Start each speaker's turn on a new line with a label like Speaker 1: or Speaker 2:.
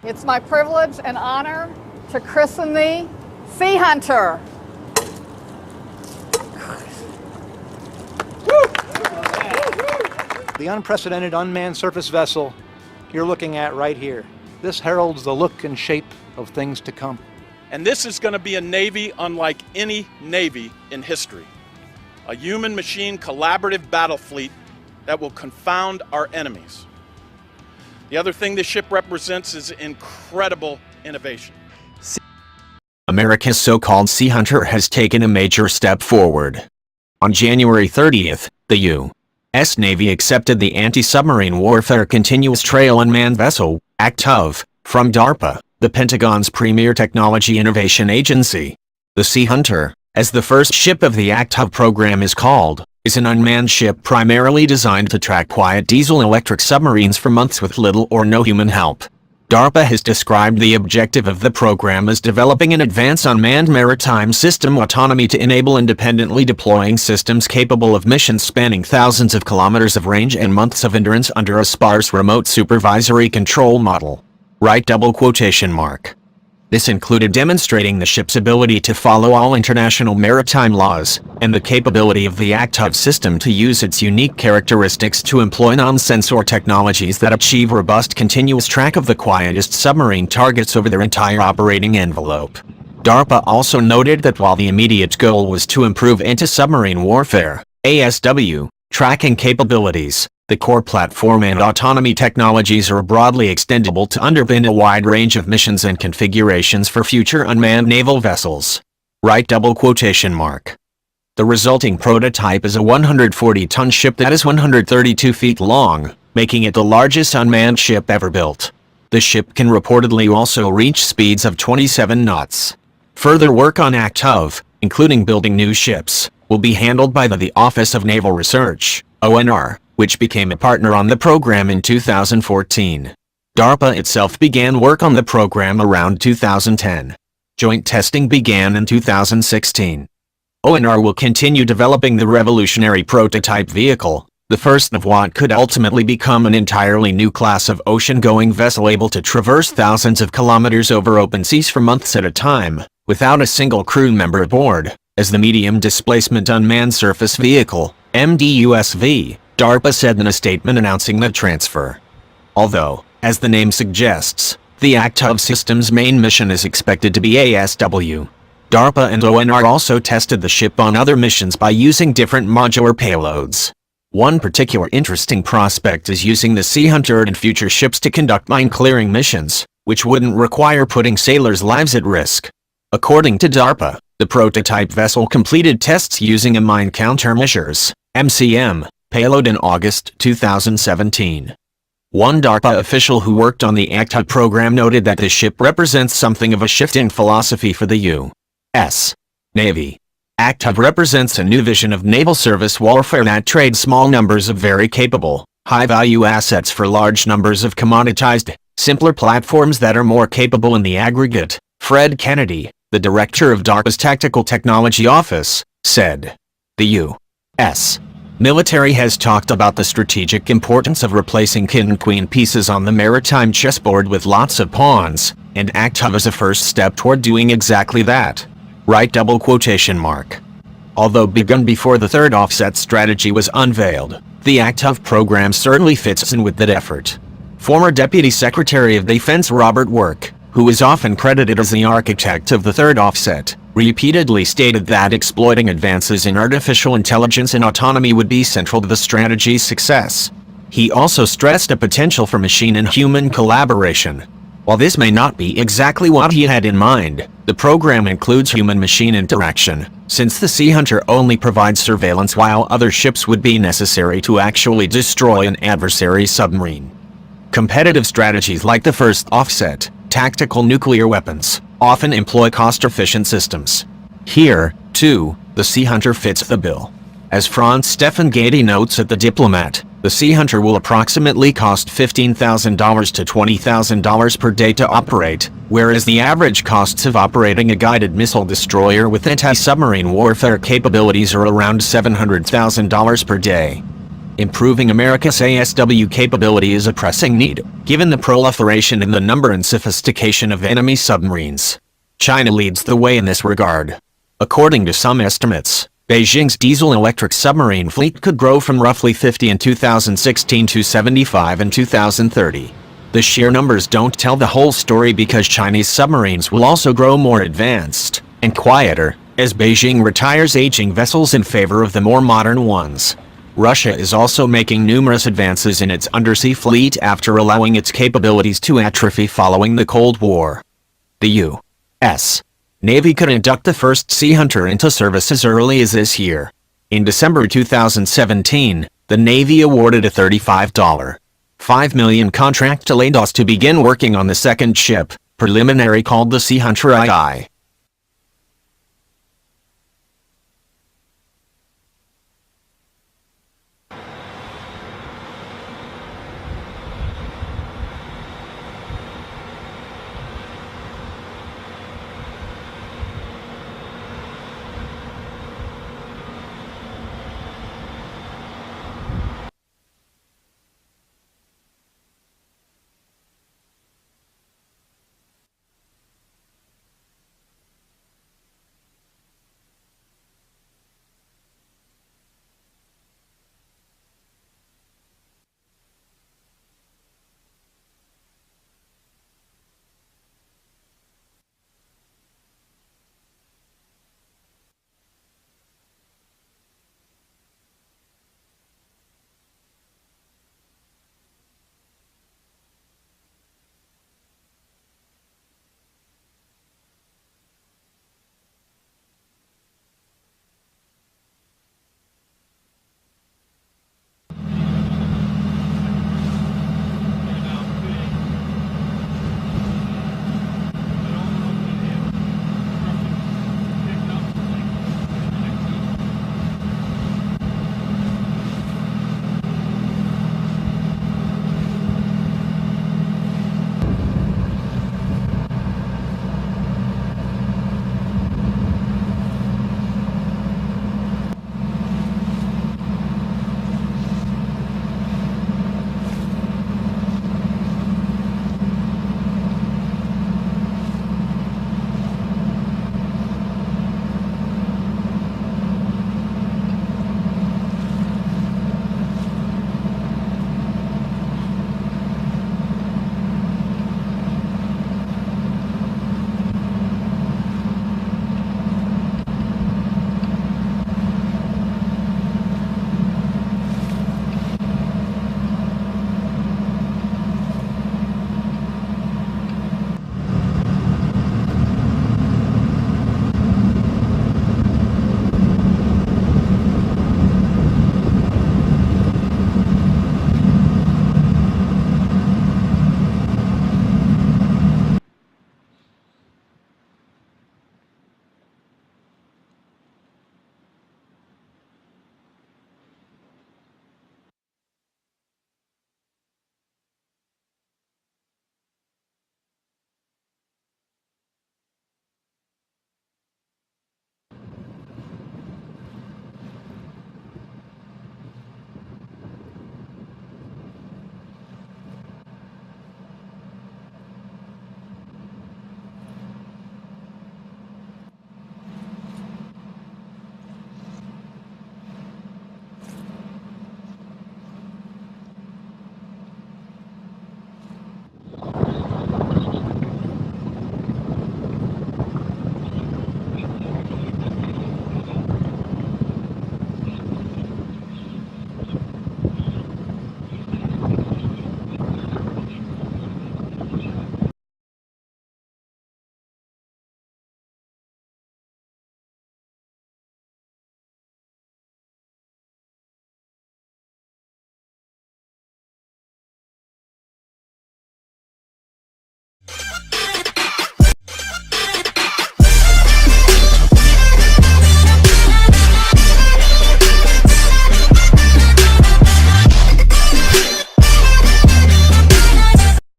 Speaker 1: It's my privilege and honor to christen the Sea Hunter.
Speaker 2: The unprecedented unmanned surface vessel you're looking at right here. This heralds the look and shape of things to come.
Speaker 3: And this is going to be a Navy unlike any Navy in history. A human-machine collaborative battle fleet that will confound our enemies. The other thing this ship represents is incredible innovation.
Speaker 4: America's so-called Sea Hunter has taken a major step forward. On January 30th, the U.S. Navy accepted the Anti-Submarine Warfare Continuous Trail Unmanned Vessel, ACTUV, from DARPA, the Pentagon's premier technology innovation agency. The Sea Hunter, as the first ship of the ACTUV program is called, is an unmanned ship primarily designed to track quiet diesel-electric submarines for months with little or no human help. DARPA has described the objective of the program as developing an advanced unmanned maritime system autonomy to enable independently deploying systems capable of missions spanning thousands of kilometers of range and months of endurance under a sparse remote supervisory control model. Right double quotation mark. This included demonstrating the ship's ability to follow all international maritime laws, and the capability of the ACTUV system to use its unique characteristics to employ non-sensor technologies that achieve robust continuous track of the quietest submarine targets over their entire operating envelope. DARPA also noted that while the immediate goal was to improve anti-submarine warfare, ASW, tracking capabilities, the core platform and autonomy technologies are broadly extendable to underpin a wide range of missions and configurations for future unmanned naval vessels. Right double quotation mark. The resulting prototype is a 140-ton ship that is 132 feet long, making it the largest unmanned ship ever built. The ship can reportedly also reach speeds of 27 knots. Further work on ACTUV, including building new ships, will be handled by the Office of Naval Research, ONR, which became a partner on the program in 2014. DARPA itself began work on the program around 2010. Joint testing began in 2016. ONR will continue developing the revolutionary prototype vehicle, the first of what could ultimately become an entirely new class of ocean-going vessel able to traverse thousands of kilometers over open seas for months at a time, without a single crew member aboard, as the Medium Displacement Unmanned Surface Vehicle, MDUSV, DARPA said in a statement announcing the transfer. Although, as the name suggests, the ACTUV system's main mission is expected to be ASW. DARPA and ONR also tested the ship on other missions by using different modular payloads. One particular interesting prospect is using the Sea Hunter and future ships to conduct mine-clearing missions, which wouldn't require putting sailors' lives at risk. According to DARPA, the prototype vessel completed tests using a mine countermeasures (MCM) payload in August 2017. One DARPA official who worked on the ACTUV program noted that the ship represents something of a shift in philosophy for the U.S. Navy. ACTUV represents a new vision of naval surface warfare that trades small numbers of very capable, high-value assets for large numbers of commoditized, simpler platforms that are more capable in the aggregate, Fred Kennedy, the director of DARPA's Tactical Technology Office, said. The U.S. military has talked about the strategic importance of replacing king and queen pieces on the maritime chessboard with lots of pawns, and ACTUV is a first step toward doing exactly that. Right double quotation mark. Although begun before the third offset strategy was unveiled, the ACTUV program certainly fits in with that effort. Former Deputy Secretary of Defense Robert Work, who is often credited as the architect of the third offset, repeatedly stated that exploiting advances in artificial intelligence and autonomy would be central to the strategy's success. He also stressed a potential for machine and human collaboration. While this may not be exactly what he had in mind, the program includes human-machine interaction, since the Sea Hunter only provides surveillance while other ships would be necessary to actually destroy an adversary submarine. Competitive strategies like the first offset, tactical nuclear weapons, often employ cost-efficient systems. Here, too, the Sea Hunter fits the bill. As Franz Stefan Gady notes at The Diplomat, the Sea Hunter will approximately cost $15,000 to $20,000 per day to operate, whereas the average costs of operating a guided missile destroyer with anti-submarine warfare capabilities are around $700,000 per day. Improving America's ASW capability is a pressing need, given the proliferation in the number and sophistication of enemy submarines. China leads the way in this regard. According to some estimates, Beijing's diesel-electric submarine fleet could grow from roughly 50 in 2016 to 75 in 2030. The sheer numbers don't tell the whole story because Chinese submarines will also grow more advanced and quieter as Beijing retires aging vessels in favor of the more modern ones. Russia is also making numerous advances in its undersea fleet after allowing its capabilities to atrophy following the Cold War. The U.S. Navy could induct the first Sea Hunter into service as early as this year. In December 2017, the Navy awarded a $35.5 million contract to Leidos to begin working on the second ship, preliminary called the Sea Hunter II.